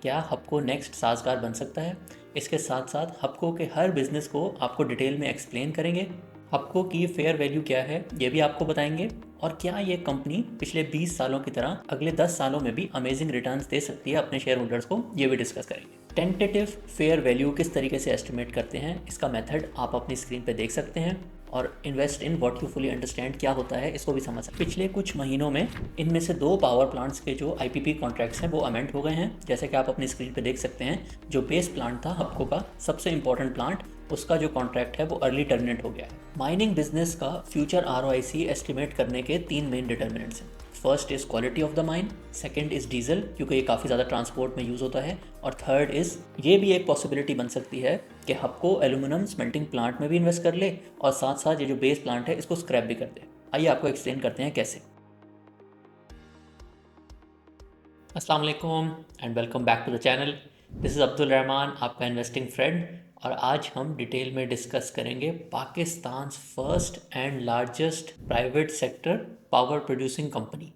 क्या हबको नेक्स्ट साज़गार बन सकता है? इसके साथ साथ हबको के हर बिजनेस को आपको डिटेल में एक्सप्लेन करेंगे। हबको की फेयर वैल्यू क्या है ये भी आपको बताएंगे। और क्या ये कंपनी पिछले 20 सालों की तरह अगले 10 सालों में भी अमेजिंग रिटर्न्स दे सकती है अपने शेयर होल्डर्स को, ये भी डिस्कस करेंगे। टेंटेटिव फेयर वैल्यू किस तरीके से एस्टिमेट करते हैं, इसका मेथड आप अपनी स्क्रीन पे देख सकते हैं। और invest in what you fully understand क्या होता है, इसको भी समझ सकते हैं। पिछले कुछ महीनों में इनमें से 2 पावर प्लांट्स के जो आईपीपी कॉन्ट्रैक्ट्स हैं वो अमेंड हो गए हैं, जैसे कि आप अपनी स्क्रीन पे देख सकते हैं। जो बेस प्लांट था हबको का सबसे इंपॉर्टेंट प्लांट, उसका जो कॉन्ट्रैक्ट है वो अर्ली टर्मिनेट हो गया है। माइनिंग बिजनेस का फ्यूचर आरओआईसी एस्टिमेट करने के 3 मेन डिटर्मिनेंट्स हैं। First is quality of the mine, second is diesel क्योंकि ये काफ़ी ज़्यादा ट्रांसपोर्ट में यूज़ होता है, और थर्ड इज़ ये भी एक पॉसिबिलिटी बन सकती है कि हबको एल्यूमिनियम स्मेल्टिंग प्लांट में भी इन्वेस्ट कर ले और साथ साथ ये जो बेस प्लांट है इसको स्क्रैप भी कर दे। आइए आपको एक्सप्लेन करते हैं कैसे। अस्सलाम वालेकुम and welcome back to the channel. This is Abdul Rahman, आपका इन्वेस्टिंग फ्रेंड। और आज हम डिटेल में डिस्कस करेंगे Pakistan first and largest private sector power producing company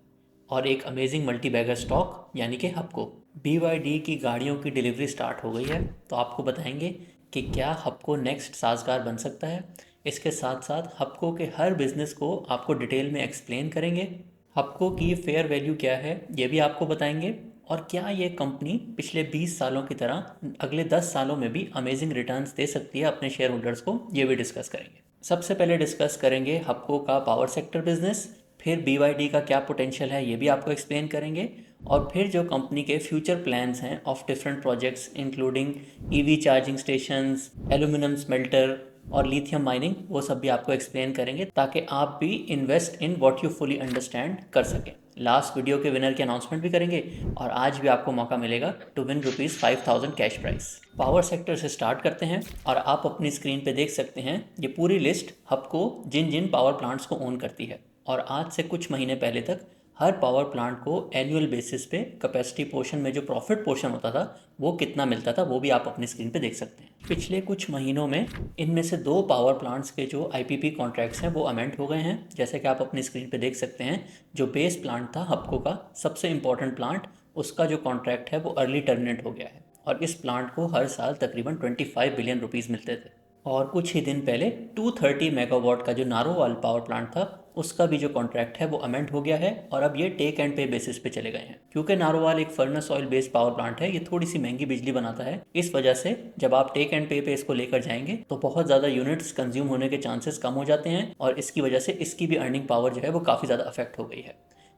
और एक अमेजिंग मल्टी बैगर स्टॉक यानी कि हबको। BYD की गाड़ियों की डिलीवरी स्टार्ट हो गई है, तो आपको बताएंगे कि क्या हबको नेक्स्ट साजगार बन सकता है। इसके साथ साथ हबको के हर बिजनेस को आपको डिटेल में एक्सप्लेन करेंगे। हबको की फेयर वैल्यू क्या है ये भी आपको बताएंगे। और क्या ये कंपनी पिछले 20 सालों की तरह अगले 10 सालों में भी अमेजिंग रिटर्न्स दे सकती है अपने शेयर होल्डर्स को, ये भी डिस्कस करेंगे। सबसे पहले डिस्कस करेंगे हबको का पावर सेक्टर बिजनेस, फिर BYD का क्या पोटेंशियल है ये भी आपको एक्सप्लेन करेंगे, और फिर जो कंपनी के फ्यूचर प्लान्स हैं of different projects including EV charging stations, aluminium smelter और लिथियम माइनिंग, वो सब भी आपको एक्सप्लेन करेंगे ताकि आप भी invest in what you fully understand कर सकें। लास्ट वीडियो के विनर की अनाउंसमेंट भी करेंगे और आज भी आपको मौका मिलेगा to win ₹5000 cash prize. Power sector से स्टार्ट करते हैं और आप अपनी स्क्रीन पे देख सकते हैं ये पूरी लिस्ट हबको जिन जिन पावर प्लांट्स को ओन करती है। और आज से कुछ महीने पहले तक हर पावर प्लांट को एनुअल बेसिस पे कैपेसिटी पोर्शन में जो प्रॉफिट पोर्शन होता था वो कितना मिलता था वो भी आप अपनी स्क्रीन पे देख सकते हैं। पिछले कुछ महीनों में इनमें से 2 पावर प्लांट्स के जो आईपीपी कॉन्ट्रैक्ट्स हैं वो अमेंड हो गए हैं, जैसे कि आप अपनी स्क्रीन पे देख सकते हैं। जो बेस प्लांट था हबको का सबसे इंपॉर्टेंट प्लांट, उसका जो कॉन्ट्रैक्ट है वो अर्ली टर्मिनेट हो गया है और इस प्लांट को हर साल तकरीबन 25 बिलियन रुपीज़ मिलते थे। और कुछ ही दिन पहले 230 मेगावाट का जो नारोवाल पावर प्लांट था उसका भी जो कॉन्ट्रैक्ट है वो अमेंड हो गया है और अब ये टेक एंड पे बेसिस पे चले गए हैं। क्योंकि नारोवाल एक furnace oil based power plant है, ये थोड़ी सी महंगी बिजली बनाता है, इस वजह से जब आप टेक एंड पे इसको लेकर जाएंगे तो बहुत ज़्यादा यूनिट्स कंज्यूम होने के चांसेस कम हो जाते हैं और इसकी वजह से इसकी भी अर्निंग पावर जो है वो काफ़ी ज़्यादा अफेक्ट हो गई है।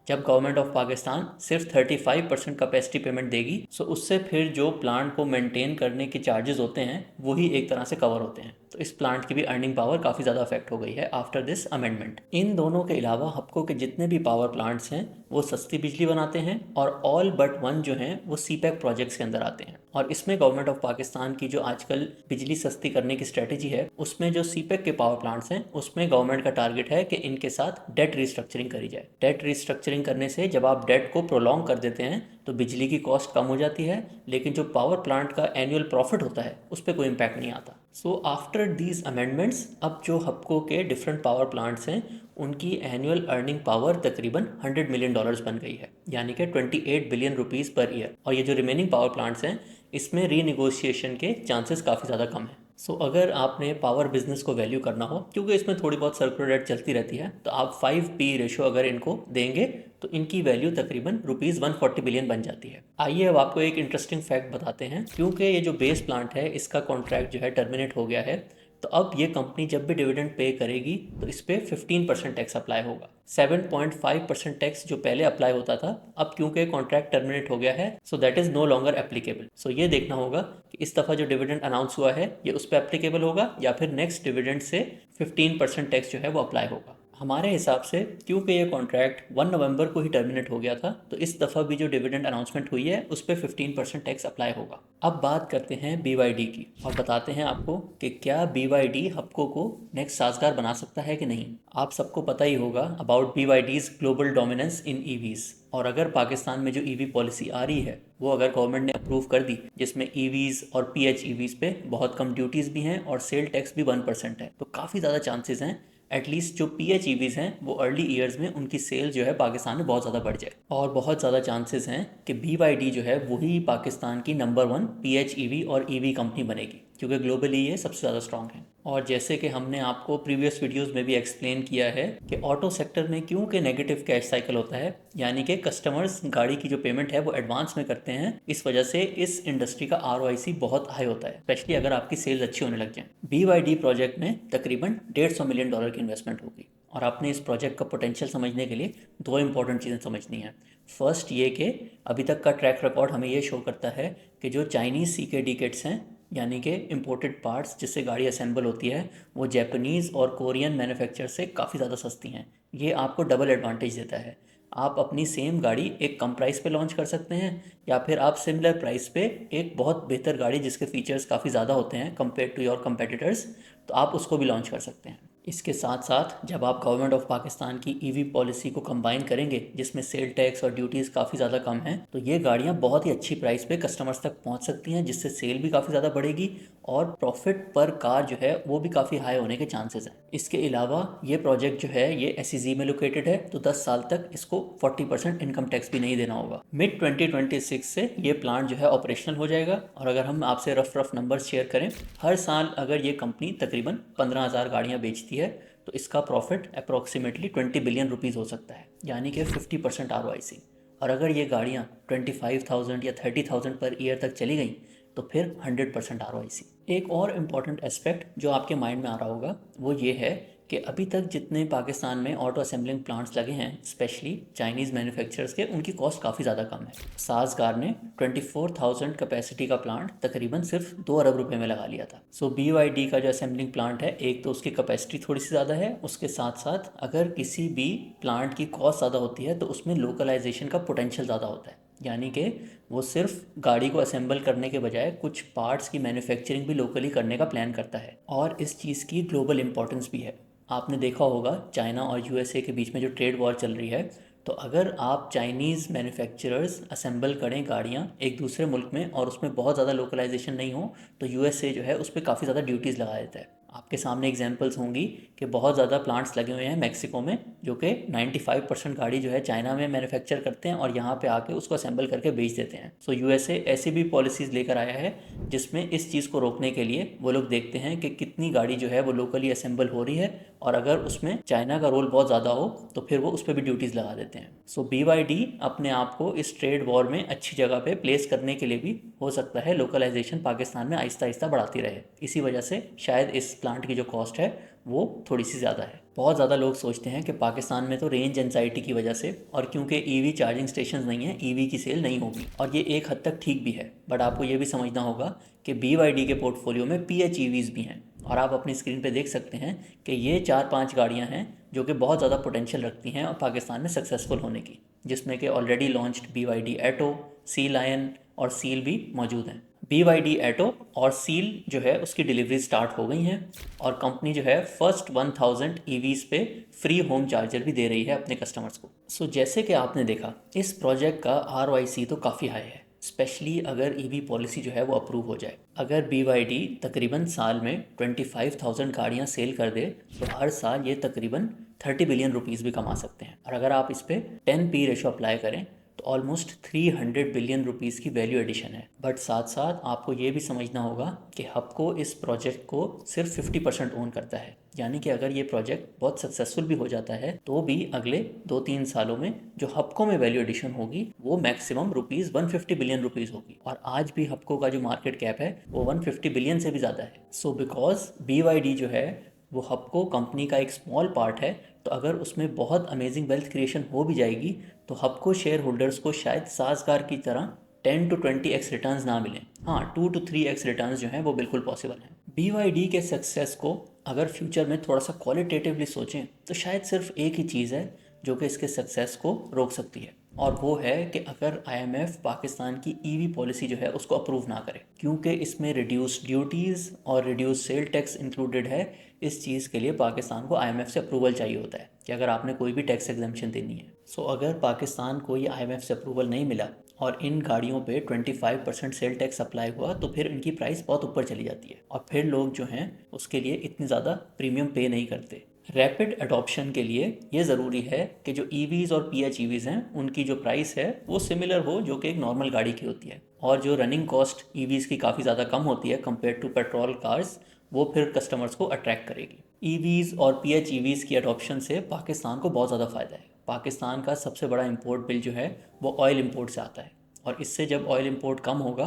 जब गवर्नमेंट ऑफ पाकिस्तान सिर्फ 35% कैपेसिटी पेमेंट देगी सो उससे फिर जो प्लांट को मेंटेन करने के चार्जेस होते हैं वही एक तरह से कवर होते हैं, तो इस प्लांट की भी अर्निंग पावर काफ़ी ज़्यादा अफेक्ट हो गई है आफ्टर दिस अमेंडमेंट। इन दोनों के अलावा हबको के जितने भी पावर प्लांट्स हैं वो सस्ती बिजली बनाते हैं और ऑल बट वन जो हैं वो CPEC प्रोजेक्ट्स के अंदर आते हैं। और इसमें गवर्नमेंट ऑफ पाकिस्तान की जो आजकल बिजली सस्ती करने की स्ट्रेटेजी है उसमें जो CPEC के पावर प्लांट्स हैं उसमें गवर्नमेंट का टारगेट है कि इनके साथ डेट रिस्ट्रक्चरिंग करी जाए। डेट रिस्ट्रक्चरिंग करने से जब आप डेट को प्रोलॉन्ग कर देते हैं तो बिजली की कॉस्ट कम हो जाती है, लेकिन जो पावर प्लांट का एनुअल प्रॉफिट होता है उस पर कोई इम्पैक्ट नहीं आता। सो आफ्टर दीज अमेंडमेंट्स अब जो हबको के डिफरेंट पावर प्लांट्स हैं उनकी एनुअल अर्निंग पावर तकरीबन $100 मिलियन बन गई है, यानी कि 28 बिलियन रुपीज़ पर ईयर। और ये जो रिमेनिंग पावर प्लांट्स हैं इसमें रीनिगोशिएशन के चांसेस काफ़ी ज़्यादा कम है। सो अगर आपने पावर बिजनेस को वैल्यू करना हो, क्योंकि इसमें थोड़ी बहुत सर्कुलर रेट चलती रहती है, तो आप 5P रेशो अगर इनको देंगे तो इनकी वैल्यू तकरीबन ₹140 बिलियन बन जाती है। आइए अब आपको एक इंटरेस्टिंग फैक्ट बताते हैं। क्योंकि ये जो बेस प्लांट है इसका कॉन्ट्रैक्ट जो है टर्मिनेट हो गया है, तो अब ये कंपनी जब भी डिविडेंड पे करेगी तो इस पर 15% टैक्स अप्लाई होगा। 7.5% टैक्स जो पहले अप्लाई होता था अब क्योंकि कॉन्ट्रैक्ट टर्मिनेट हो गया है so that is no longer applicable. So ये देखना होगा कि इस दफ़ा जो डिविडेंड अनाउंस हुआ है ये उस पर एप्लीकेबल होगा या फिर नेक्स्ट डिविडेंड से 15% टैक्स जो है वो अप्लाई होगा। हमारे हिसाब से क्योंकि ये कॉन्ट्रैक्ट 1 नवंबर को ही टर्मिनेट हो गया था तो इस दफ़ा भी जो डिविडेंड अनाउंसमेंट हुई है उस पर 15% टैक्स अप्लाई होगा। अब बात करते हैं BYD की और बताते हैं आपको कि क्या BYD हबको को नेक्स्ट साजगार बना सकता है कि नहीं। आप सबको पता ही होगा about BYD's global dominance in EVs, और अगर पाकिस्तान में जो EV पॉलिसी आ रही है वो अगर गवर्नमेंट ने अप्रूव कर दी जिसमें EVs और PHEVs पे बहुत कम ड्यूटीज़ भी हैं और सेल टैक्स भी 1% है, तो काफ़ी ज़्यादा चांसेस हैं एटलीस्ट जो PHEVs हैं वो अर्ली ईयर्स में उनकी सेल जो है पाकिस्तान में बहुत ज़्यादा बढ़ जाए। और बहुत ज़्यादा चांसेस हैं कि BYD जो है वही पाकिस्तान की नंबर 1 PHEV और EV कंपनी बनेगी, क्योंकि ग्लोबली ये सबसे ज़्यादा स्ट्रॉन्ग है। और जैसे कि हमने आपको प्रीवियस वीडियोस में भी एक्सप्लेन किया है कि ऑटो सेक्टर में क्यों के नेगेटिव कैश साइकिल होता है, यानी कि कस्टमर्स गाड़ी की जो पेमेंट है वो एडवांस में करते हैं, इस वजह से इस इंडस्ट्री का ROIC बहुत हाई होता है, स्पेशली अगर आपकी सेल्स अच्छी होने लग जाए। BYD प्रोजेक्ट में तकरीबन $150 मिलियन की इन्वेस्टमेंट होगी। और आपने इस प्रोजेक्ट का पोटेंशियल समझने के लिए दो इंपॉर्टेंट चीज़ें समझनी है। फर्स्ट ये कि अभी तक का ट्रैक रिकॉर्ड हमें ये शो करता है कि जो चाइनीज़ CKD किट्स हैं, यानी कि इम्पोर्टेड पार्ट्स जिससे गाड़ी असेंबल होती है, वो जैपनीज़ और कोरियन मैन्युफैक्चर से काफ़ी ज़्यादा सस्ती हैं। ये आपको डबल एडवांटेज देता है। आप अपनी सेम गाड़ी एक कम प्राइस पे लॉन्च कर सकते हैं, या फिर आप सिमिलर प्राइस पे एक बहुत बेहतर गाड़ी जिसके फीचर्स काफ़ी ज़्यादा होते हैं कंपेयर टू योर कंपेटिटर्स, तो आप उसको भी लॉन्च कर सकते हैं। इसके साथ साथ जब आप गवर्नमेंट ऑफ पाकिस्तान की EV पॉलिसी को कंबाइन करेंगे, जिसमें सेल टैक्स और ड्यूटीज़ काफ़ी ज़्यादा कम हैं, तो ये गाड़ियाँ बहुत ही अच्छी प्राइस पे कस्टमर्स तक पहुँच सकती हैं, जिससे सेल भी काफ़ी ज़्यादा बढ़ेगी और प्रॉफिट पर कार जो है वो भी काफ़ी हाई होने के चांसेस हैं। इसके अलावा ये प्रोजेक्ट जो है ये SEZ में लोकेटेड है, तो 10 साल तक इसको 40% इनकम टैक्स भी नहीं देना होगा। मिड 2026 से ये प्लांट जो है ऑपरेशनल हो जाएगा। और अगर हम आपसे रफ नंबर्स शेयर करें, हर साल अगर ये कंपनी तकरीबन 15,000 गाड़ियाँ बेचती है, तो इसका प्रॉफिट अप्रॉक्सीमेटली 20 बिलियन रुपीज़ हो सकता है, यानी कि 50% ROIC। और अगर ये गाड़ियाँ 25,000 या 30,000 पर ईयर तक चली गई, तो फिर 100% ROIC। एक और इम्पॉर्टेंट एस्पेक्ट जो आपके माइंड में आ रहा होगा वो ये है कि अभी तक जितने पाकिस्तान में ऑटो असेंबलिंग प्लांट्स लगे हैं, स्पेशली चाइनीज़ मैन्युफैक्चरर्स के, उनकी कॉस्ट काफ़ी ज़्यादा कम है। साज़गार ने 24,000 कैपेसिटी का प्लांट तकरीबन सिर्फ 2 अरब रुपए में लगा लिया था। सो BYD का जो असेंबलिंग प्लांट है, एक तो उसकी कैपेसिटी थोड़ी सी ज़्यादा है, उसके साथ साथ अगर किसी भी प्लांट की कॉस्ट ज़्यादा होती है तो उसमें लोकलाइजेशन का पोटेंशियल ज़्यादा होता है, यानी कि वो सिर्फ गाड़ी को असेंबल करने के बजाय कुछ पार्ट्स की मैन्युफैक्चरिंग भी लोकली करने का प्लान करता है। और इस चीज़ की ग्लोबल इंपॉर्टेंस भी है। आपने देखा होगा चाइना और USA के बीच में जो ट्रेड वॉर चल रही है, तो अगर आप चाइनीज़ मैन्युफैक्चरर्स असेंबल करें गाड़ियाँ एक दूसरे मुल्क में और उसमें बहुत ज़्यादा लोकलाइजेशन नहीं हो, तो USA जो है उस पर काफ़ी ज़्यादा ड्यूटीज़ लगा देता है। आपके सामने एग्जांपल्स होंगी कि बहुत ज़्यादा प्लांट्स लगे हुए हैं मैक्सिको में, जो कि 95% गाड़ी जो है चाइना में मैन्युफैक्चर करते हैं और यहाँ पे आके उसको असेंबल करके बेच देते हैं। सो USA ऐसी भी पॉलिसीज़ लेकर आया है जिसमें इस चीज़ को रोकने के लिए वो लोग देखते हैं कि कितनी गाड़ी जो है वो लोकली असेंबल हो रही है, और अगर उसमें चाइना का रोल बहुत ज़्यादा हो तो फिर वो उस पर भी ड्यूटीज़ लगा देते हैं। सो BYD अपने आप को इस ट्रेड वॉर में अच्छी जगह पे प्लेस करने के लिए भी हो सकता है लोकलाइजेशन पाकिस्तान में आहिस्ता आहिस्ता बढ़ाती रहे। इसी वजह से शायद इस प्लांट की जो कॉस्ट है वो थोड़ी सी ज़्यादा है। बहुत ज़्यादा लोग सोचते हैं कि पाकिस्तान में तो रेंज एंजाइटी की वजह से और क्योंकि EV चार्जिंग स्टेशन नहीं है, EV की सेल नहीं होगी, और ये एक हद तक ठीक भी है। बट आपको ये भी समझना होगा कि BYD के पोर्टफोलियो में PHEVs भी हैं, और आप अपनी स्क्रीन पे देख सकते हैं कि ये 4-5 गाड़ियाँ हैं जो कि बहुत ज़्यादा पोटेंशियल रखती हैं और पाकिस्तान में सक्सेसफुल होने की, जिसमें कि ऑलरेडी लॉन्च्ड BYD एटो, सी लायन और सील भी मौजूद हैं। BYD एटो और सील जो है उसकी डिलीवरी स्टार्ट हो गई हैं, और कंपनी जो है फर्स्ट 1000 EVs पे फ्री होम चार्जर भी दे रही है अपने कस्टमर्स को। सो जैसे कि आपने देखा, इस प्रोजेक्ट का ROIC तो काफ़ी हाई है, स्पेशली अगर EV पॉलिसी जो है वो अप्रूव हो जाए। अगर BYD तकरीबन साल में 25,000 गाड़ियाँ सेल कर दे, तो हर साल ये तकरीबन 30 बिलियन रुपीज़ भी कमा सकते हैं। और अगर आप इस पर 10p रेशो अप्लाई करें तो ऑलमोस्ट 300 बिलियन रुपीज़ की वैल्यू एडिशन है। बट साथ साथ आपको ये भी समझना होगा कि हबको इस प्रोजेक्ट को सिर्फ 50% ओन करता है, यानी कि अगर ये प्रोजेक्ट बहुत सक्सेसफुल भी हो जाता है तो भी अगले 2-3 सालों में जो हबको में वैल्यू एडिशन होगी वो मैक्सिमम रुपीज़ 150 बिलियन रुपीज़ होगी। और आज भी हबको का जो मार्केट कैप है वो 150 बिलियन से भी ज़्यादा है। सो बिकॉज BYD जो है वो हबको कंपनी का एक स्मॉल पार्ट है, तो अगर उसमें बहुत अमेजिंग वेल्थ क्रिएशन हो भी जाएगी तो हबको शेयर होल्डर्स को शायद साज़गार की तरह 10 to 20x रिटर्न्स ना मिलें। हाँ, 2 to 3x रिटर्न्स जो हैं वो बिल्कुल पॉसिबल हैं। BYD के सक्सेस को अगर फ्यूचर में थोड़ा सा क्वालिटेटिवली सोचें तो शायद सिर्फ एक ही चीज़ है जो कि इसके सक्सेस को रोक सकती है, और वो है कि अगर IMF पाकिस्तान की EV पॉलिसी जो है उसको अप्रूव ना करे, क्योंकि इसमें रिड्यूस्ड ड्यूटीज़ और रिड्यूस सेल टैक्स इंक्लूडेड है। इस चीज़ के लिए पाकिस्तान को IMF से अप्रूवल चाहिए होता है कि अगर आपने कोई भी टैक्स एग्जम्पशन देनी है। सो अगर पाकिस्तान को ये IMF से अप्रूवल नहीं मिला और इन गाड़ियों पे 25% सेल टैक्स अप्लाई हुआ, तो फिर इनकी प्राइस बहुत ऊपर चली जाती है, और फिर लोग जो हैं उसके लिए इतनी ज़्यादा प्रीमियम पे नहीं करते। रैपिड अडॉप्शन के लिए ये ज़रूरी है कि जो ईवीज़ और PHEVs हैं उनकी जो प्राइस है वो सिमिलर हो जो कि एक नॉर्मल गाड़ी की होती है, और जो रनिंग कॉस्ट ईवीज़ की काफ़ी ज़्यादा कम होती है कंपेयर टू पेट्रोल कार्स, वो फिर कस्टमर्स को अट्रैक्ट करेगी। ईवीज़ और PHEVs की अडॉप्शन से पाकिस्तान को बहुत ज़्यादा फ़ायदा है। पाकिस्तान का सबसे बड़ा इम्पोर्ट बिल जो है वो ऑयल इम्पोर्ट से आता है, और इससे जब ऑयल इम्पोर्ट कम होगा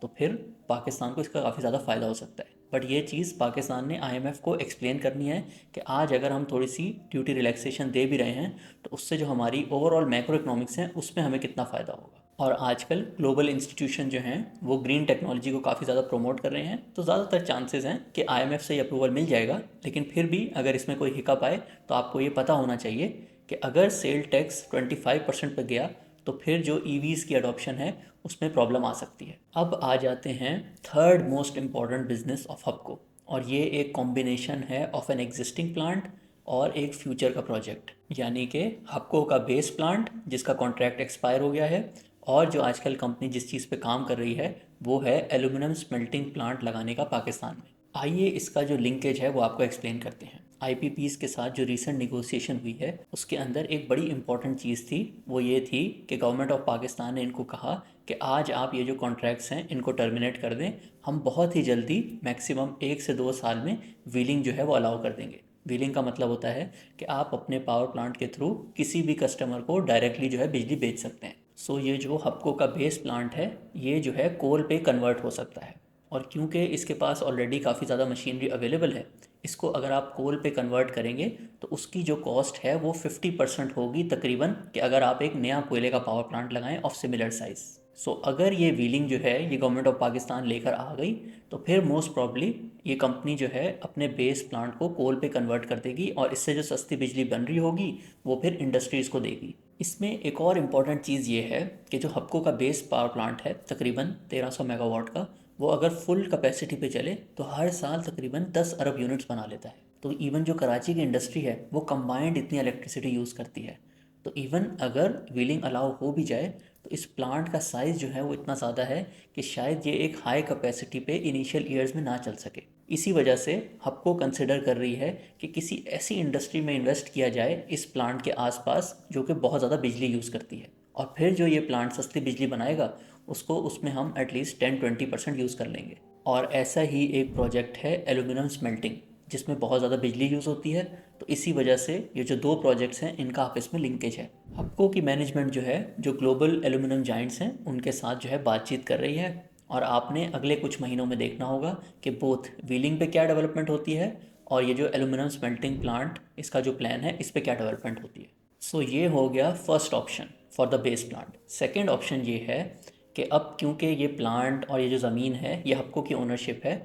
तो फिर पाकिस्तान को इसका काफ़ी ज़्यादा फ़ायदा हो सकता है। बट ये चीज़ पाकिस्तान ने IMF को एक्सप्लेन करनी है कि आज अगर हम थोड़ी सी ड्यूटी रिलैक्सेशन दे भी रहे हैं तो उससे जो हमारी ओवरऑल मैक्रो इकोनॉमिक्स हैं उसमें हमें कितना फ़ायदा होगा। और आजकल ग्लोबल इंस्टीट्यूशन जो हैं वो ग्रीन टेक्नोलॉजी को काफ़ी ज़्यादा प्रमोट कर रहे हैं, तो ज़्यादातर चांसेस हैं कि IMF से ये अप्रूवल मिल जाएगा। लेकिन फिर भी अगर इसमें कोई हिकअप आए तो आपको ये पता होना चाहिए कि अगर सेल टैक्स 25% पर गया तो फिर जो ईवीज़ की अडॉप्शन है उसमें प्रॉब्लम आ सकती है। अब आ जाते हैं third most important business of Hubco, और ये एक कॉम्बिनेशन है ऑफ एन एग्जिस्टिंग प्लांट और एक फ्यूचर का प्रोजेक्ट, यानी कि हबको का बेस प्लांट जिसका कॉन्ट्रैक्ट एक्सपायर हो गया है, और जो आजकल कंपनी जिस चीज़ पे काम कर रही है वो है एल्यूमिनियम स्मेल्टिंग प्लांट लगाने का पाकिस्तान में। आइए इसका जो लिंकेज है वो आपको एक्सप्लेन करते हैं। IPPs के साथ जो रीसेंट निगोशिएशन हुई है उसके अंदर एक बड़ी इंपॉर्टेंट चीज़ थी, वो ये थी कि गवर्नमेंट ऑफ पाकिस्तान ने इनको कहा कि आज आप ये जो कॉन्ट्रैक्ट्स हैं इनको टर्मिनेट कर दें, हम बहुत ही जल्दी मैक्सिमम 1 से 2 साल में व्हीलिंग जो है वो अलाउ कर देंगे। व्हीलिंग का मतलब होता है कि आप अपने पावर प्लांट के थ्रू किसी भी कस्टमर को डायरेक्टली जो है बिजली बेच सकते हैं। सो ये जो हबको का बेस प्लांट है ये जो है कोल पे कन्वर्ट हो सकता है, और क्योंकि इसके पास ऑलरेडी काफ़ी ज़्यादा मशीनरी अवेलेबल है, इसको अगर आप कोल पे कन्वर्ट करेंगे तो उसकी जो कॉस्ट है वो 50% होगी तकरीबन, कि अगर आप एक नया कोयले का पावर प्लांट लगाएं ऑफ सिमिलर साइज़। सो अगर ये व्हीलिंग जो है ये गवर्नमेंट ऑफ पाकिस्तान लेकर आ गई तो फिर मोस्ट प्रॉब्ली ये कंपनी जो है अपने बेस प्लांट को कोल पे कन्वर्ट कर देगी, और इससे जो सस्ती बिजली बन रही होगी वो फिर इंडस्ट्रीज़ को देगी। इसमें एक और इम्पॉर्टेंट चीज़ ये है कि जो हबको का बेस पावर प्लांट है तकरीबन 1300 मेगावाट का, वो अगर फुल कैपेसिटी पे चले तो हर साल तकरीबन 10 अरब यूनिट्स बना लेता है। तो इवन जो कराची की इंडस्ट्री है वो कंबाइंड इतनी इलेक्ट्रिसिटी यूज़ करती है। तो इवन अगर व्हीलिंग अलाउ हो भी जाए तो इस प्लांट का साइज़ जो है वो इतना ज़्यादा है कि शायद ये एक हाई कैपेसिटी पे इनिशियल ईयर्स में ना चल सके। इसी वजह से हबको कंसिडर कर रही है कि किसी ऐसी इंडस्ट्री में इन्वेस्ट किया जाए इस प्लांट के आसपास जो कि बहुत ज़्यादा बिजली यूज़ करती है, और फिर जो ये प्लांट सस्ती बिजली बनाएगा उसको उसमें हम एटलीस्ट 10-20% यूज़ कर लेंगे। और ऐसा ही एक प्रोजेक्ट है एल्यूमिनियम स्मेल्टिंग जिसमें बहुत ज़्यादा बिजली यूज़ होती है। तो इसी वजह से ये जो दो प्रोजेक्ट्स हैं इनका आपस में लिंकेज है। हबको की मैनेजमेंट जो है जो ग्लोबल एल्यूमिनियम जाइंट्स हैं उनके साथ जो है बातचीत कर रही है, और आपने अगले कुछ महीनों में देखना होगा कि बोथ व्हीलिंग पे क्या डेवलपमेंट होती है और ये जो एल्यूमिनियम स्मेल्टिंग प्लांट इसका जो प्लान है इस पे क्या डेवलपमेंट होती है। सो ये हो गया first option for the base plant. Second option ये है कि अब क्योंकि ये प्लांट और ये जो ज़मीन है ये हबको की ओनरशिप है,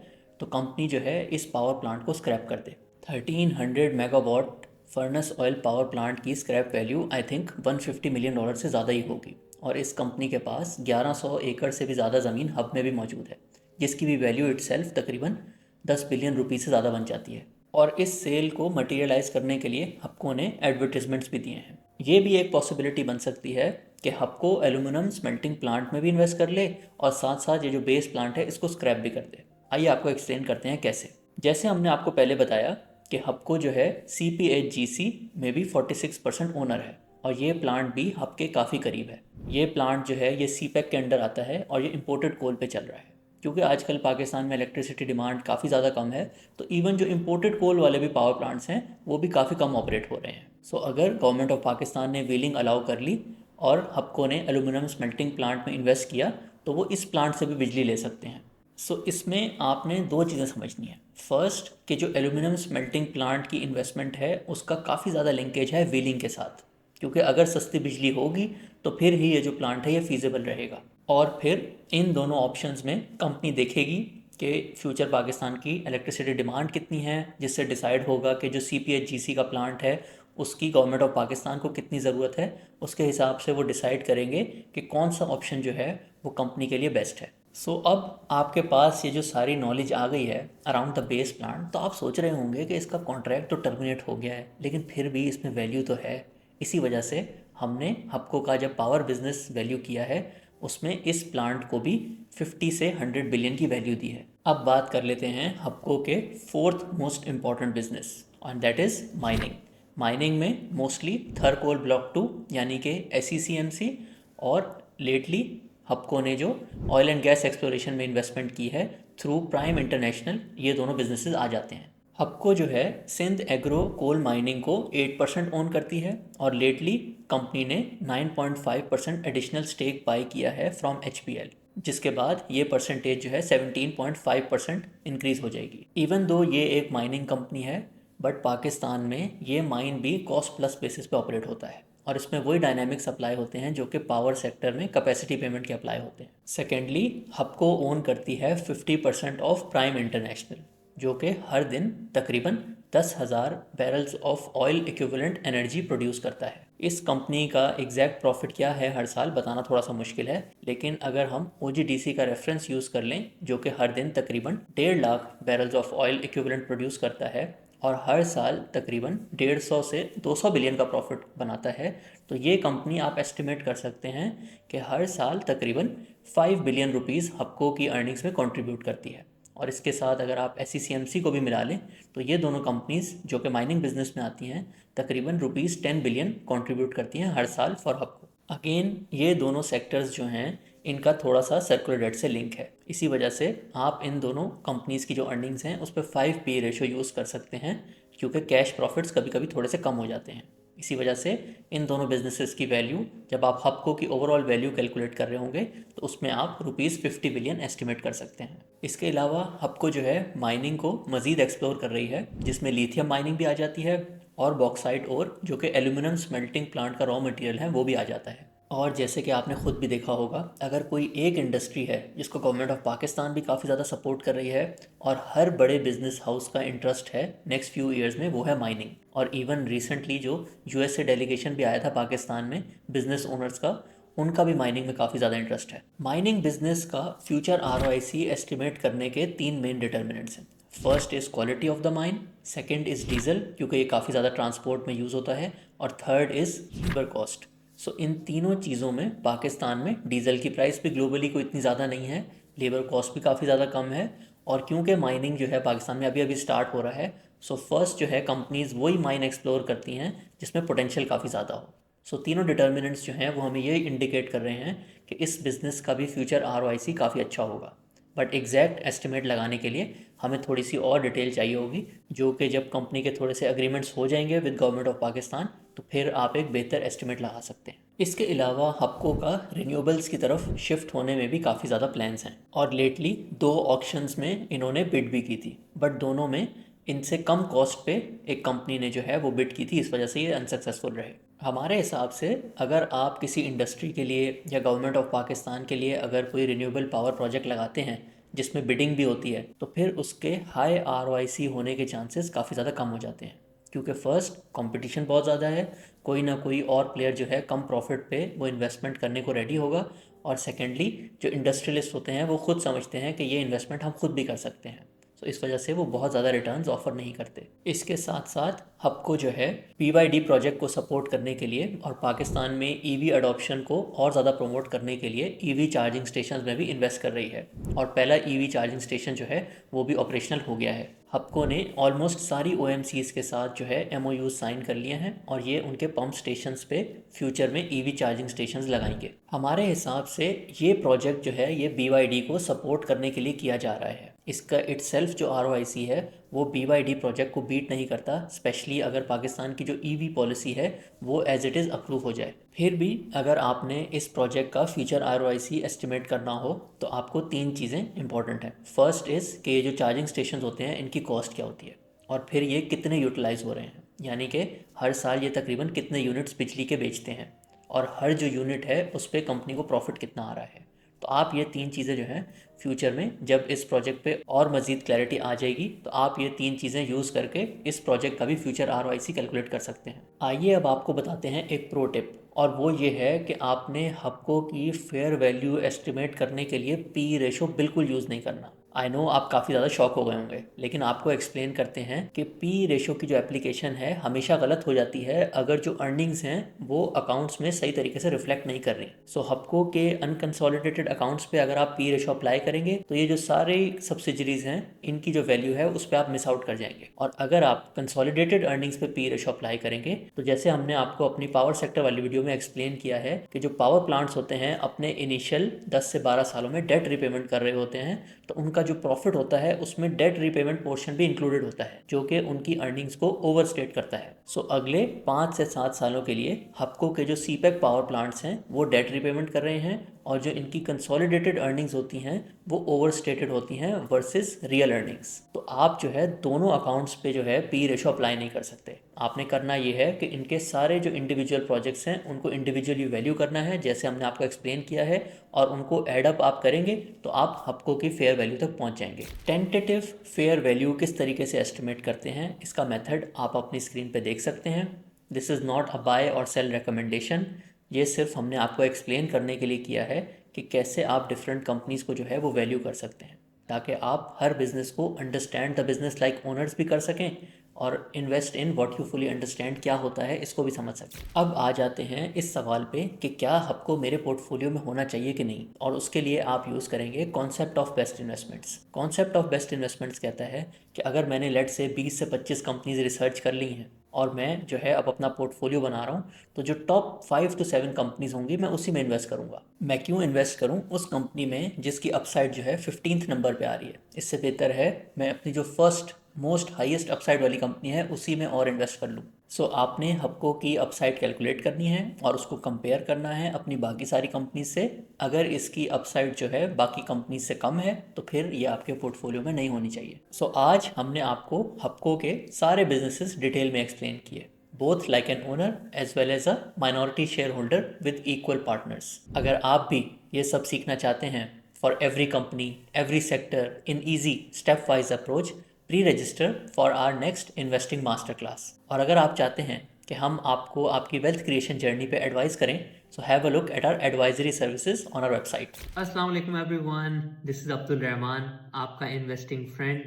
तो कंपनी जो है इस पावर प्लांट को स्क्रैप कर दे। 1300 megawatt furnace oil power plant की scrap value I think $150 million से ज़्यादा ही होगी, और इस कंपनी के पास 1100 एकड़ से भी ज़्यादा ज़मीन हब में भी मौजूद है जिसकी भी वैल्यू इटसेल्फ तकरीबन 10 बिलियन रुपये से ज़्यादा बन जाती है। और इस सेल को मटेरियलाइज करने के लिए हबको ने एडवर्टीजमेंट्स भी दिए हैं। ये भी एक पॉसिबिलिटी बन सकती है कि हबको एल्यूमिनियम स्मेल्टिंग प्लांट में भी इन्वेस्ट कर ले और साथ साथ ये जो बेस प्लांट है इसको स्क्रैप भी कर दे। आइए आपको एक्सप्लेन करते हैं कैसे। जैसे हमने आपको पहले बताया कि हबको जो है CPHGC में भी 46% ओनर है, और ये प्लांट भी हब के काफ़ी करीब है। ये प्लांट जो है ये CPEC के अंडर आता है और ये इम्पोर्टेड कोल पे चल रहा है। क्योंकि आजकल पाकिस्तान में इलेक्ट्रिसिटी डिमांड काफ़ी ज़्यादा कम है, तो इवन जो इम्पोर्टेड कोल वाले भी पावर प्लांट्स हैं वो भी काफ़ी कम ऑपरेट हो रहे हैं। सो अगर गवर्नमेंट ऑफ पाकिस्तान ने व्हीलिंग अलाउ कर ली और हबको ने एल्यूमिनियम स्मेल्टिंग प्लांट में इन्वेस्ट किया तो वो इस प्लांट से भी बिजली ले सकते हैं। सो इसमें आपने दो चीज़ें समझनी है। फर्स्ट कि जो एल्यूमिनियम स्मेल्टिंग प्लांट की इन्वेस्टमेंट है उसका काफ़ी ज़्यादा लिंकेज है व्हीलिंग के साथ, क्योंकि अगर सस्ती बिजली होगी तो फिर ही ये जो प्लांट है ये फीजिबल रहेगा। और फिर इन दोनों ऑप्शंस में कंपनी देखेगी कि फ्यूचर पाकिस्तान की इलेक्ट्रिसिटी डिमांड कितनी है, जिससे डिसाइड होगा कि जो CPHGC का प्लांट है उसकी गवर्नमेंट ऑफ पाकिस्तान को कितनी ज़रूरत है। उसके हिसाब से वो डिसाइड करेंगे कि कौन सा ऑप्शन जो है वो कंपनी के लिए बेस्ट है। सो अब आपके पास ये जो सारी नॉलेज आ गई है अराउंड द बेस प्लांट, तो आप सोच रहे होंगे कि इसका कॉन्ट्रैक्ट तो टर्मिनेट हो गया है लेकिन फिर भी इसमें वैल्यू तो है। इसी वजह से हमने हबको का जब पावर बिजनेस वैल्यू किया है उसमें इस प्लांट को भी 50 से 100 बिलियन की वैल्यू दी है। अब बात कर लेते हैं हबको के fourth most important business, and that is mining. Mining में मोस्टली थर कोल ब्लॉक 2 यानी कि SECMC, और लेटली हपको ने जो ऑयल एंड गैस एक्सप्लोरेशन में इन्वेस्टमेंट की है थ्रू प्राइम इंटरनेशनल, ये दोनों बिजनेसेस आ जाते हैं। हपको जो है सिंध एग्रो कोल माइनिंग को 8% ओन करती है, और लेटली कंपनी ने 9.5% एडिशनल स्टेक बाई किया है फ्रॉम HPL, जिसके बाद ये परसेंटेज जो है 17.5% इंक्रीज हो जाएगी। इवन दो ये एक माइनिंग कंपनी है, बट पाकिस्तान में ये माइन भी कॉस्ट प्लस बेसिस पे ऑपरेट होता है, और इसमें वही डायनामिक्स अप्लाई होते हैं जो कि पावर सेक्टर में कैपेसिटी पेमेंट के अप्लाई होते हैं। सेकेंडली, हपको ओन करती है 50% ऑफ प्राइम इंटरनेशनल, जो कि हर दिन तकरीबन 10,000 barrels of oil equivalent energy produce करता है। इस कंपनी का एग्जैक्ट प्रॉफिट क्या है हर साल बताना थोड़ा सा मुश्किल है, लेकिन अगर हम OGDC का रेफरेंस यूज़ कर लें, जो कि हर दिन तकरीबन 1.5 lakh barrels of oil equivalent produce करता है और हर साल तकरीबन 150 से 200 बिलियन का प्रॉफिट बनाता है, तो ये कंपनी आप एस्टिमेट कर सकते हैं कि हर साल तकरीबन 5 बिलियन रुपीज़ हपको की अर्निंग्स में कंट्रीब्यूट करती है। और इसके साथ अगर आप SECMC को भी मिला लें, तो ये दोनों कंपनीज जो कि माइनिंग बिजनेस में आती हैं तकरीबन ₹10 बिलियन कंट्रीब्यूट करती हैं हर साल फॉर हपको। अगेन ये दोनों सेक्टर्स जो हैं इनका थोड़ा सा सर्कुलर डेट से लिंक है, इसी वजह से आप इन दोनों कंपनीज़ की जो अर्निंग्स हैं उस पर 5P रेशो यूज़ कर सकते हैं, क्योंकि कैश प्रॉफिट्स कभी कभी थोड़े से कम हो जाते हैं। इसी वजह से इन दोनों बिजनेसेस की वैल्यू जब आप हपको की ओवरऑल वैल्यू कैलकुलेट कर रहे होंगे तो उसमें आप ₹50 बिलियन एस्टिमेट कर सकते हैं। इसके अलावा हपको जो है माइनिंग को मज़ीद एक्सप्लोर कर रही है, जिसमें लिथियम माइनिंग भी आ जाती है और बॉक्साइट और जो कि एल्यूमिनियम स्मेल्टिंग प्लांट का रॉ मटेरियल है वो भी आ जाता है। और जैसे कि आपने खुद भी देखा होगा, अगर कोई एक इंडस्ट्री है जिसको गवर्नमेंट ऑफ पाकिस्तान भी काफ़ी ज़्यादा सपोर्ट कर रही है और हर बड़े बिजनेस हाउस का इंटरेस्ट है नेक्स्ट फ्यू ईयर्स में, वो है माइनिंग। और इवन रिसेंटली जो US से डेलीगेशन भी आया था पाकिस्तान में बिजनेस ओनर्स का, उनका भी माइनिंग में काफ़ी ज़्यादा इंटरेस्ट है। माइनिंग बिजनेस का फ्यूचर ROIC एस्टिमेट करने के 3 मेन डिटर्मिनेंट्स हैं। First is quality of the mine, second is diesel क्योंकि ये काफ़ी ज़्यादा ट्रांसपोर्ट में यूज़ होता है, और थर्ड इज़ लेबर कॉस्ट। सो इन तीनों चीज़ों में पाकिस्तान में डीजल की प्राइस भी ग्लोबली कोई इतनी ज़्यादा नहीं है, लेबर कॉस्ट भी काफ़ी ज़्यादा कम है, और क्योंकि माइनिंग जो है पाकिस्तान में अभी अभी स्टार्ट हो रहा है, सो फर्स्ट जो है कंपनीज़ वही माइन एक्सप्लोर करती हैं जिसमें पोटेंशियल काफ़ी ज़्यादा हो। सो तीनों डिटर्मिनेंट्स जो हैं वो हमें ये इंडिकेट कर रहे हैं कि इस बिज़नेस का भी फ्यूचर ROIC काफ़ी अच्छा होगा। बट एग्जैक्ट एस्टिमेट लगाने के लिए हमें थोड़ी सी और डिटेल चाहिए होगी, जो कि जब कंपनी के थोड़े से एग्रीमेंट्स हो जाएंगे विद गवर्नमेंट ऑफ पाकिस्तान, तो फिर आप एक बेहतर एस्टिमेट लगा सकते हैं। इसके अलावा हपको का रिन्यूएबल्स की तरफ शिफ्ट होने में भी काफ़ी ज़्यादा प्लान्स हैं, और लेटली 2 ऑक्शंस में इन्होंने बिड भी की थी, बट दोनों में इनसे कम कॉस्ट पे एक कंपनी ने जो है वो बिड की थी, इस वजह से ये अनसक्सेसफुल रहे। हमारे हिसाब से अगर आप किसी इंडस्ट्री के लिए या गवर्नमेंट ऑफ पाकिस्तान के लिए अगर कोई रिन्यूएबल पावर प्रोजेक्ट लगाते हैं जिसमें बिडिंग भी होती है, तो फिर उसके हाई ROIC होने के चांसेस काफ़ी ज़्यादा कम हो जाते हैं, क्योंकि फर्स्ट कंपटीशन बहुत ज़्यादा है, कोई ना कोई और प्लेयर जो है कम प्रॉफिट पे वो इन्वेस्टमेंट करने को रेडी होगा, और सेकेंडली जो इंडस्ट्रियलिस्ट होते हैं वो खुद समझते हैं कि ये इन्वेस्टमेंट हम खुद भी कर सकते हैं, तो इस वजह से वो बहुत ज़्यादा रिटर्न्स ऑफर नहीं करते। इसके साथ साथ हपको जो है BYD प्रोजेक्ट को सपोर्ट करने के लिए और पाकिस्तान में EV अडॉप्शन को और ज़्यादा प्रमोट करने के लिए EV चार्जिंग स्टेशन में भी इन्वेस्ट कर रही है, और पहला EV चार्जिंग स्टेशन जो है वो भी ऑपरेशनल हो गया है। हपको ने ऑलमोस्ट सारी OMCs के साथ जो है MOU साइन कर लिए हैं, और ये उनके पंप स्टेशंस पे फ्यूचर में EV चार्जिंग स्टेशंस लगाएंगे। हमारे हिसाब से ये प्रोजेक्ट जो है ये BYD को सपोर्ट करने के लिए किया जा रहा है। इसका इटसेल्फ जो ROIC है वो BYD प्रोजेक्ट को बीट नहीं करता, स्पेशली अगर पाकिस्तान की जो EV पॉलिसी है वो एज इट इज़ अप्रूव हो जाए। फिर भी अगर आपने इस प्रोजेक्ट का फ्यूचर ROIC एस्टिमेट करना हो तो आपको 3 चीज़ें इंपॉर्टेंट हैं। फर्स्ट इज़ कि ये जो चार्जिंग स्टेशन होते हैं इनकी कॉस्ट क्या होती है, और फिर ये कितने यूटिलाइज हो रहे हैं, यानी कि हर साल ये तकरीबन कितने यूनिट्स बिजली के बेचते हैं, और हर जो यूनिट है उस पर कंपनी को प्रॉफिट कितना आ रहा है। तो आप ये 3 चीज़ें जो हैं फ्यूचर में जब इस प्रोजेक्ट पे और मज़ीद क्लैरिटी आ जाएगी तो आप ये 3 चीज़ें यूज़ करके इस प्रोजेक्ट का भी फ्यूचर ROIC कैलकुलेट कर सकते हैं। आइए अब आपको बताते हैं एक प्रो टिप, और वो ये है कि आपने हपको की फेयर वैल्यू एस्टिमेट करने के लिए P रेशो बिल्कुल यूज़ नहीं करना। आई नो आप काफ़ी ज़्यादा शॉक हो गए होंगे, लेकिन आपको एक्सप्लेन करते हैं कि पी रेशो की जो एप्लीकेशन है हमेशा गलत हो जाती है अगर जो अर्निंग्स हैं वो अकाउंट्स में सही तरीके से रिफ्लेक्ट नहीं कर रही। सो हपको के अनकंसोलिडेटेड अकाउंट्स पे अगर आप पी रेशो अप्लाई करेंगे तो ये जो सारे सब्सिडरीज हैं इनकी जो वैल्यू है उस पर आप मिस आउट कर जाएंगे। और अगर आप कंसोलिडेटेड अर्निंग्स पे पी रेशो अप्लाई करेंगे तो जैसे हमने आपको अपनी पावर सेक्टर वाली वीडियो में एक्सप्लेन किया है कि जो पावर प्लांट्स होते हैं अपने इनिशियल 10 से 12 सालों में डेट रिपेमेंट कर रहे होते हैं, तो उनका जो प्रॉफिट होता है उसमें डेट रीपेमेंट पोर्शन भी इंक्लूडेड होता है जो कि उनकी अर्निंग्स को ओवरस्टेट करता है। सो अगले 5 से 7 सालों के लिए हपको के जो सीपैक पावर प्लांट्स हैं वो डेट रीपेमेंट कर रहे हैं और जो इनकी कंसोलिडेटेड अर्निंग्स होती हैं वो ओवरस्टेटेड होती हैं वर्सेस रियल अर्निंग्स। तो आप जो है दोनों अकाउंट्स पे जो है पी रेशो अप्लाई नहीं कर सकते। आपने करना ये है कि इनके सारे जो इंडिविजुअल प्रोजेक्ट्स हैं उनको इंडिविजुअली वैल्यू करना है जैसे हमने आपको एक्सप्लेन किया है, और उनको एडअप आप करेंगे तो आप हपको की फेयर वैल्यू तक पहुंच जाएंगे। टेंटेटिव फेयर वैल्यू किस तरीके से एस्टिमेट करते हैं इसका मेथड आप अपनी स्क्रीन पे देख सकते हैं। This is not a buy और सेल रिकमेंडेशन, ये सिर्फ हमने आपको एक्सप्लेन करने के लिए किया है कि कैसे आप डिफरेंट कंपनीज़ को जो है वो वैल्यू कर सकते हैं ताकि आप हर बिज़नेस को understand the business like owners भी कर सकें और invest in what you fully understand क्या होता है इसको भी समझ सकें। अब आ जाते हैं इस सवाल पे कि क्या हपको मेरे पोर्टफोलियो में होना चाहिए कि नहीं, और उसके लिए आप यूज़ करेंगे concept of best investments. Concept of best investments कहता है कि अगर मैंने लेट से 20 से 25 कंपनीज रिसर्च कर ली हैं और मैं जो है अब अपना पोर्टफोलियो बना रहा हूँ, तो जो टॉप 5 to 7 कंपनीज होंगी मैं उसी में इन्वेस्ट करूँगा। मैं क्यों इन्वेस्ट करूँ उस कंपनी में जिसकी अपसाइड जो है 15th नंबर पे आ रही है? इससे बेहतर है मैं अपनी जो फर्स्ट मोस्ट हाईएस्ट अपसाइड वाली कंपनी है उसी में और इन्वेस्ट कर लूँ। सो आपने हपको की अपसाइड कैलकुलेट करनी है और उसको कंपेयर करना है अपनी बाकी सारी कंपनी से। अगर इसकी अपसाइड जो है बाकी कंपनी से कम है तो फिर ये आपके पोर्टफोलियो में नहीं होनी चाहिए। सो आज हमने आपको हपको के सारे बिजनेसेस डिटेल में एक्सप्लेन किए, both like an owner as well as a minority shareholder with equal partners. अगर आप भी ये सब सीखना चाहते हैं for every company every sector in easy stepwise approach, pre register for our next investing master class. और अगर आप चाहते हैं कि हम आपको आपकी वेल्थ क्रिएशन जर्नी पे एडवाइस करें, so have a look at our advisory services on our website. अस्सलाम वालेकुम everyone, this is Abdul Rahman, आपका investing friend,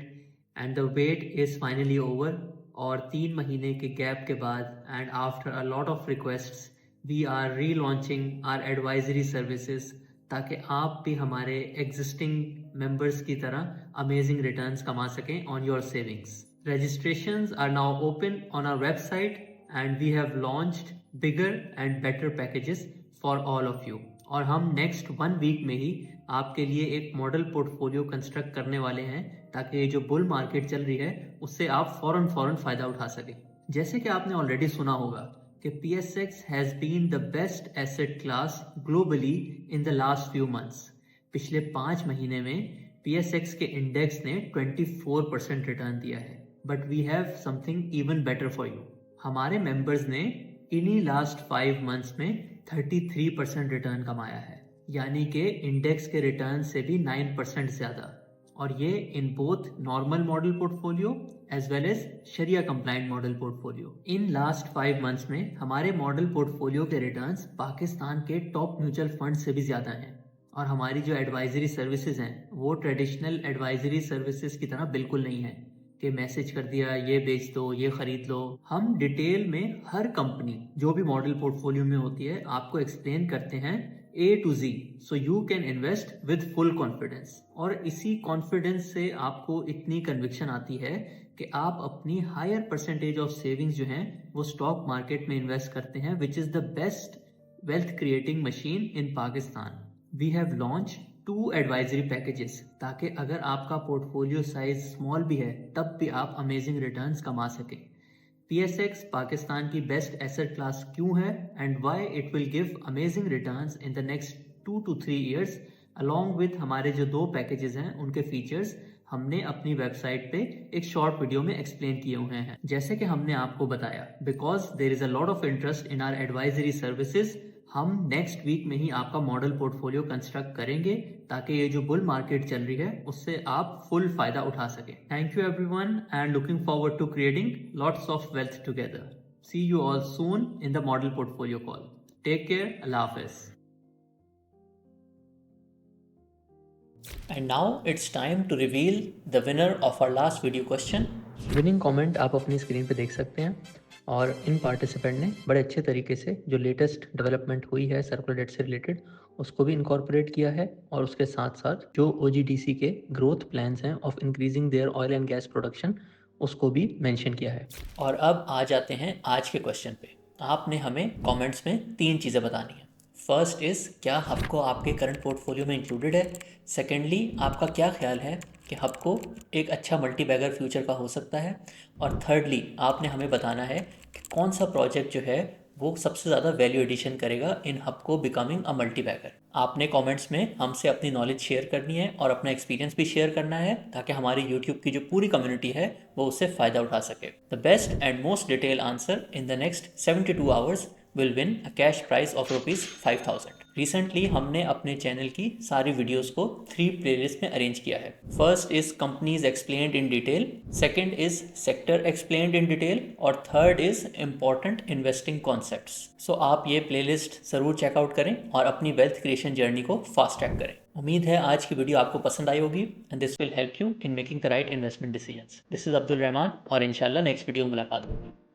and the wait is finally over. और 3 महीने के गैप के बाद and after a lot of requests we are relaunching our advisory services ताकि आप भी हमारे एग्जिस्टिंग मेंबर्स की तरह अमेजिंग रिटर्न्स कमा सकें on your savings. Registrations are now open on our website and we have launched bigger and better packages for all of you. और हम नेक्स्ट 1 वीक में ही आपके लिए एक मॉडल पोर्टफोलियो कंस्ट्रक्ट करने वाले हैं ताकि ये जो बुल मार्केट चल रही है उससे आप फौरन फ़ायदा उठा सकें। जैसे कि आपने ऑलरेडी सुना होगा कि PSX has been the best asset class globally in the last few months. पिछले 5 महीने में PSX के इंडेक्स ने 24% रिटर्न दिया है। But we have something even better for you. हमारे मेंबर्स ने इन्हीं लास्ट 5 मंथ्स में 33% रिटर्न कमाया है, यानी कि इंडेक्स के रिटर्न से भी 9% ज़्यादा। और ये in both normal model portfolio as well as शरिया compliant model portfolio. In last 5 months में हमारे मॉडल पोर्टफोलियो के रिटर्न्स पाकिस्तान के टॉप म्यूचुअल फंड से भी ज़्यादा हैं। और हमारी जो एडवाइजरी सर्विसेज हैं वो ट्रेडिशनल एडवाइजरी सर्विसेज की तरह बिल्कुल नहीं है कि मैसेज कर दिया ये बेच दो ये खरीद लो। हम डिटेल में हर कंपनी जो भी मॉडल पोर्टफोलियो में होती है आपको एक्सप्लेन करते हैं A to Z, so you can invest with full confidence. और इसी कॉन्फिडेंस से आपको इतनी कन्विक्शन आती है कि आप अपनी हायर परसेंटेज ऑफ सेविंग्स जो हैं वो स्टॉक मार्केट में इन्वेस्ट करते हैं, which is the best wealth creating machine in Pakistan. We have launch 2 advisory packages ताकि अगर आपका पोर्टफोलियो साइज स्मॉल भी है तब भी आप अमेजिंग रिटर्न्स कमा सकें। PSX पाकिस्तान की बेस्ट एसेट क्लास क्यों है and why it will give amazing returns in the next 2 to 3 years, along with हमारे जो 2 पैकेजेस हैं उनके फीचर्स हमने अपनी वेबसाइट पे एक शॉर्ट वीडियो में एक्सप्लेन किए हुए हैं। जैसे कि हमने आपको बताया, because there is a lot of interest in our advisory services, हम नेक्स्ट वीक में ही आपका मॉडल पोर्टफोलियो कंस्ट्रक्ट करेंगे ताकि ये जो बुल मार्केट चल रही है उससे आप फुल फायदा उठा सकें। Thank you everyone and looking forward to creating lots of wealth together. See you all soon in the model portfolio call. Take care, अल्लाह हाफिज। And now it's time to reveal the winner of our last video question. Winning comment आप अपनी screen पे देख सकते हैं और इन participant ने बड़े अच्छे तरीके से जो लेटेस्ट डेवलपमेंट हुई है सर्कुलर डेट से रिलेटेड उसको भी इनकॉर्पोरेट किया है और उसके साथ साथ जो OGDC के ग्रोथ प्लान्स हैं of increasing there oil and gas production उसको भी मेंशन किया है। और अब आ जाते हैं आज के क्वेश्चन पे। आपने हमें कमेंट्स में 3 चीज़ें बतानी है। फर्स्ट इज़, क्या हबको आपके करंट पोर्टफोलियो में इंक्लूडेड है। सेकेंडली, आपका क्या ख्याल है कि हबको एक अच्छा मल्टी बैगर फ्यूचर का हो सकता है। और थर्डली, आपने हमें बताना है कि कौन सा प्रोजेक्ट जो है वो सबसे ज़्यादा वैल्यू एडिशन करेगा इन हबको बिकमिंग अ मल्टी बैगर। आपने कमेंट्स में हमसे अपनी नॉलेज शेयर करनी है और अपना एक्सपीरियंस भी शेयर करना है ताकि हमारी यूट्यूब की जो पूरी कम्युनिटी है वो उससे फ़ायदा उठा सके। The best and most detail answer in the next 72 hours will win a cash prize of ₹5000। Recently हमने अपने चैनल की सारी वीडियोस को 3 प्लेलिस्ट में अरेंज किया है। First is companies explained in detail, second is sector explained in detail और third is important investing concepts. So आप ये प्लेलिस्ट ज़रूर चेकआउट करें और अपनी वेल्थ क्रिएशन जर्नी को फास्ट ट्रैक करें। उम्मीद है आज की वीडियो आपको पसंद आई होगी and this will help you in making the right investment decisions. This is Abdul Rahman और इंशाल्लाह नेक्स्ट वीडियो में मुलाकात होगी।